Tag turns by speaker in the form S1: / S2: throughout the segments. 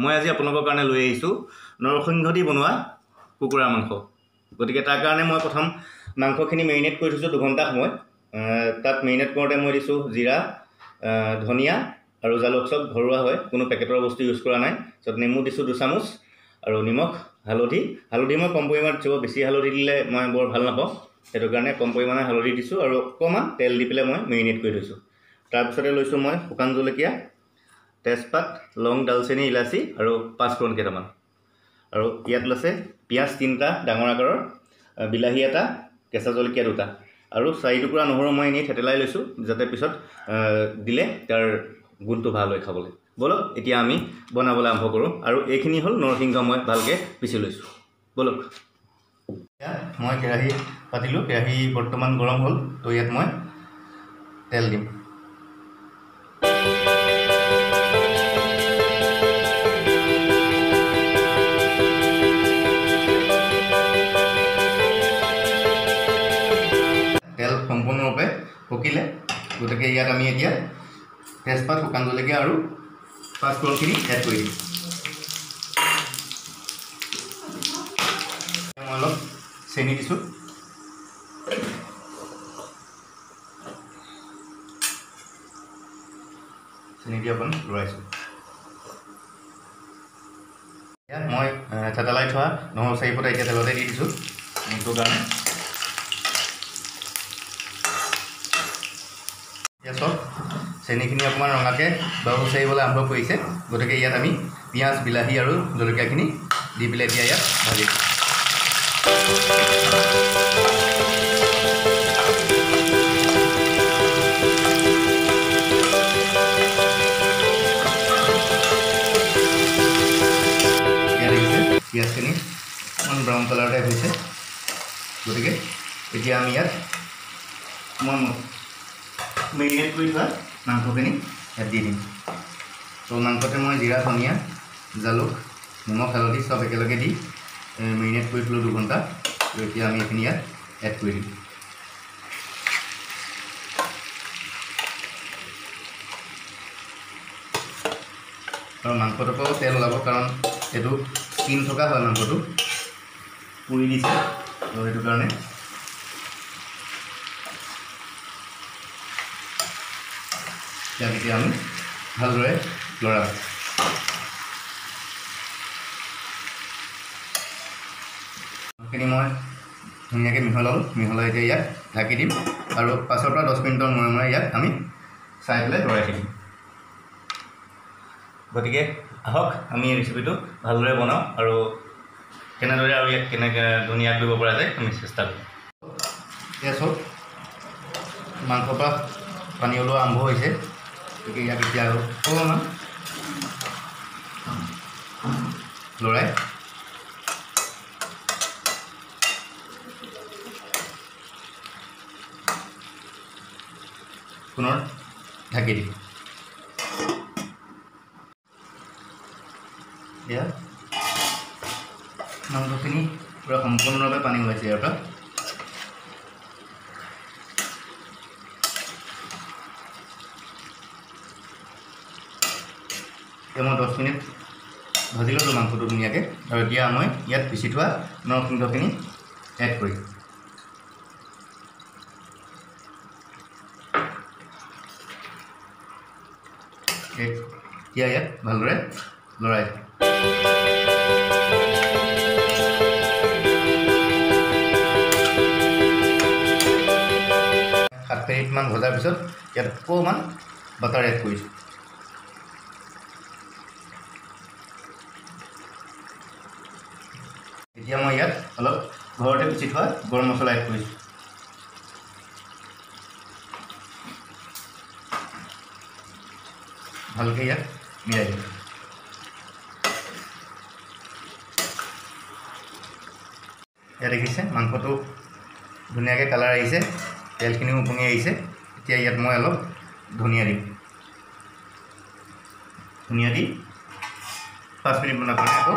S1: মই আজি আপোনালোকৰ কাৰণে লৈ আহিছোঁ নৰসিংহ দি বনোৱা কুকুৰাৰ মাংস। গতিকে তাৰ কাৰণে মই প্ৰথম মাংসখিনি মেৰিনেট কৰি থৈছোঁ 2 ঘণ্টা সময়। তাত মেৰিনেট কৰোঁতে মই দিছোঁ জিৰা, ধনিয়া আৰু জালুক চব ঘৰুৱা হয়, কোনো পেকেটৰ বস্তু ইউজ কৰা নাই। তাৰপিছত নেমু দিছোঁ 2 চামুচ আৰু নিমখ, হালধি মই কম পৰিমাণত দিছোঁ, বেছি হালধি দিলে মই বৰ ভাল নাপাওঁ, সেইটো কাৰণে কম পৰিমাণে হালধি দিছোঁ আৰু অকণমান তেল দি পেলাই মই মেৰিনেট কৰি থৈছোঁ। তাৰপিছতে লৈছোঁ মই শুকান জলকীয়া, তেজপাত, লং, দালচেনি, ইলাচি আৰু 5 ফোৰণ কেইটামান। আৰু ইয়াত লৈছে পিঁয়াজ 3টা ডাঙৰ আকাৰৰ, বিলাহী 1টা, কেঁচা জলকীয়া 2টা আৰু 4 টুকুৰা নহৰু মই এনেই থেতেলাই লৈছোঁ, যাতে পিছত দিলে তাৰ গুণটো ভাল হয় খাবলৈ। বলক এতিয়া আমি বনাবলৈ আৰম্ভ কৰোঁ। আৰু এইখিনি হ'ল নৰসিংহ মই ভালকৈ পিচি লৈছোঁ। বলক এতিয়া মই কেৰাহী পাতিলোঁ, কেৰাহী বৰ্তমান গৰম হ'ল, তো ইয়াত মই তেল দিম। তেল সম্পূৰ্ণৰূপে পকিলে, গতিকে ইয়াত আমি এতিয়া তেজপাত, শুকান জলকীয়া আৰু 5 ফোৰণখিনি এড কৰি দিম। মই অলপ চেনি দিছোঁ, চেনি দি অকণ লৰাইছোঁ। ইয়াত মই থেতেলাই থোৱা নহৰু 4 ফুটা এতিয়া তেলতে দি দিছোঁ মূৰটোৰ কাৰণে। এতিয়া চব চেনিখিনি অকণমান ৰঙাকৈ বাবুল চাৰিবলৈ আৰম্ভ কৰিছে, গতিকে ইয়াত আমি পিঁয়াজ, বিলাহী আৰু জলকীয়াখিনি দি পেলাই এতিয়া ইয়াত ভাজিম। ইয়াত দেখিছে পিঁয়াজখিনি অকণমান ব্ৰাউন কালাৰ টাইপ হৈছে, গতিকে এতিয়া আমি ইয়াত মই মেৰিনেট কৰি থোৱা মাংসখিনি ইয়াত দি দিম। তো মাংসতে মই জিৰা, ধনিয়া, জালুক, নিমখ, হালধি চব একেলগে দি মেৰিনেট কৰি থলোঁ 2 ঘণ্টা। তো এতিয়া আমি এইখিনি ইয়াত এড কৰি দিম। আৰু মাংসটোৰ পৰাও তেল ওলাব, কাৰণ এইটো স্কিন থকা হয়, মাংসটো পুৰি দিছে, তো সেইটো কাৰণে ইয়াক এতিয়া আমি ভালদৰে লৰাম। সেইখিনি মই ধুনীয়াকৈ মিহলাই এতিয়া ইয়াত ঢাকি দিম আৰু 5 পৰা 10 মিনিটৰ মূৰে মূৰে ইয়াত আমি চাই পেলাই লৰাই থাকিম। গতিকে আহক আমি এই ৰেচিপিটো ভালদৰে বনাওঁ আৰু কেনেদৰে আৰু ইয়াক কেনেকৈ ধুনীয়া কৰিব পৰা যায় আমি চেষ্টা কৰিম। এতিয়া চব মাংসৰ পৰা পানী ওলোৱা আৰম্ভ হৈছে, গতিকে ইয়াক এতিয়া আৰু অকণমান লৰাই পুনৰ ঢাকি দিম। এতিয়া মাংসখিনি পূৰা সম্পূৰ্ণভাৱে পানী ওলাইছে ইয়াৰ পৰা। এতিয়া মই 10 মিনিট ভাজি ল'লোঁ মাংসটো ধুনীয়াকৈ, আৰু এতিয়া মই ইয়াত পিচি থোৱা নৰসিংহখিনি এড কৰিম। এতিয়া ইয়াত ভালদৰে লৰাই 7 মিনিটমান ভজাৰ পিছত ইয়াত অকণমান বাটাৰ এড কৰিছোঁ। এতিয়া মই ইয়াত অলপ ঘৰতে পিচি থোৱা গৰম মছলা এড কৰিছোঁ। ভালকৈ ইয়াত মিলাই দিম। ইয়াত দেখিছে মাংসটো ধুনীয়াকৈ কালাৰ আহিছে, তেলখিনিও উপঙি আহিছে। এতিয়া ইয়াত মই অলপ ধনিয়া দিম। ধনিয়া দি 5 মিনিটমানৰ কাৰণে আকৌ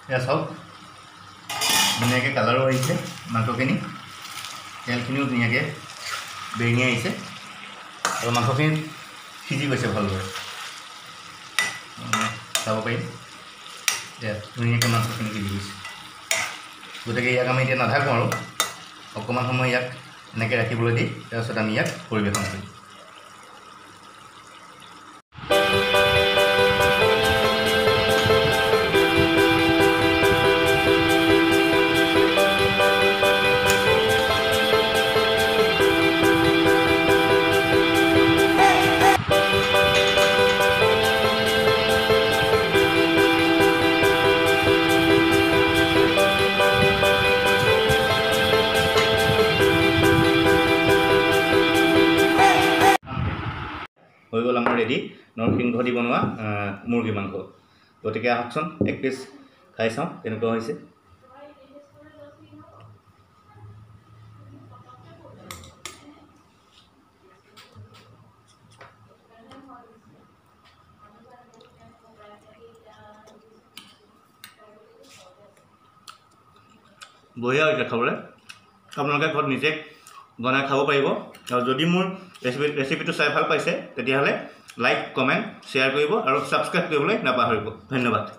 S1: এয়া চাওক ধুনীয়াকৈ কালাৰো আহিছে মাংসখিনি, তেলখিনিও ধুনীয়াকৈ বেঙি আহিছে আৰু মাংসখিনি সিজি গৈছে ভালদৰে। চাব পাৰিম এতিয়া ধুনীয়াকৈ মাংসখিনি সিজি গৈছে গতিকে ইয়াক আমি এতিয়া নাথাকোঁ আৰু অকণমান সময় ইয়াক এনেকৈ ৰাখিবলৈ দি তাৰপিছত আমি ইয়াক পৰিৱেশন কৰিম হৈ গ'ল আমাৰ ৰেডি নৰসিংহ দি বনোৱা মুৰ্গী মাংস গতিকে আহকচোন এক পিচ খাই চাওঁ কেনেকুৱা হৈছে বঢ়িয়া হৈছে খাবলৈ আপোনালোকে ঘৰত নিজে বনাই খাব পাৰিব আৰু যদি মোৰ ৰেচিপিটো চাই ভাল পাইছে তেতিয়াহ'লে লাইক কমেণ্ট শ্বেয়াৰ কৰিব আৰু ছাবস্ক্ৰাইব কৰিবলৈ নাপাহৰিব ধন্যবাদ